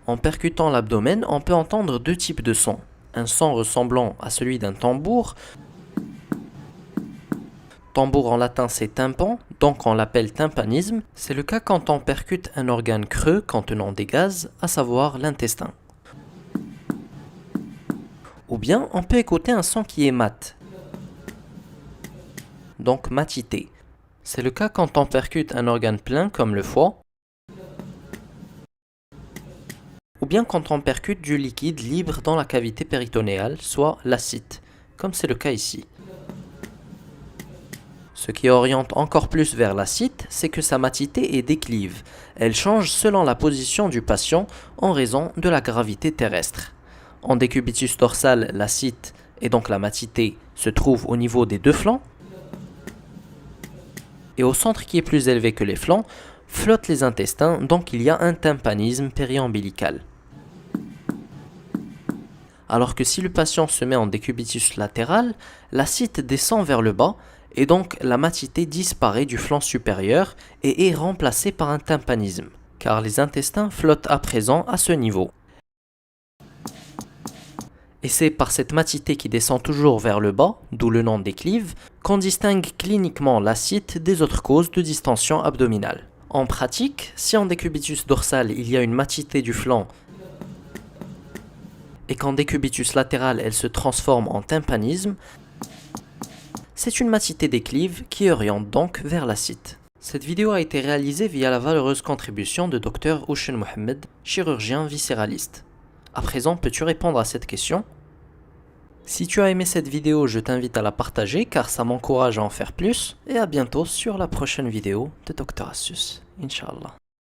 En percutant l'abdomen, on peut entendre deux types de sons. Un son ressemblant à celui d'un tambour. Tambour en latin c'est tympan, donc on l'appelle tympanisme. C'est le cas quand on percute un organe creux contenant des gaz, à savoir l'intestin. Ou bien on peut écouter un son qui est mat, donc matité. C'est le cas quand on percute un organe plein comme le foie, ou bien quand on percute du liquide libre dans la cavité péritonéale, soit l'acide, comme c'est le cas ici. Ce qui oriente encore plus vers l'acide, c'est que sa matité est déclive. Elle change selon la position du patient en raison de la gravité terrestre. En décubitus dorsal, l'acide et donc la matité se trouvent au niveau des deux flancs. Et au centre qui est plus élevé que les flancs, flottent les intestins, donc il y a un tympanisme périombilical. Alors que si le patient se met en décubitus latéral, l'acide descend vers le bas et donc la matité disparaît du flanc supérieur et est remplacée par un tympanisme, car les intestins flottent à présent à ce niveau. Et c'est par cette matité qui descend toujours vers le bas, d'où le nom déclive, qu'on distingue cliniquement l'acide des autres causes de distension abdominale. En pratique, si en décubitus dorsal il y a une matité du flanc et qu'en décubitus latéral elle se transforme en tympanisme, c'est une matité déclive qui oriente donc vers l'acide. Cette vidéo a été réalisée via la valeureuse contribution de Dr Oushen Mohamed, chirurgien viscéraliste. À présent, peux-tu répondre à cette question? Si tu as aimé cette vidéo, je t'invite à la partager car ça m'encourage à en faire plus. Et à bientôt sur la prochaine vidéo de Dr Assus. Inch'Allah.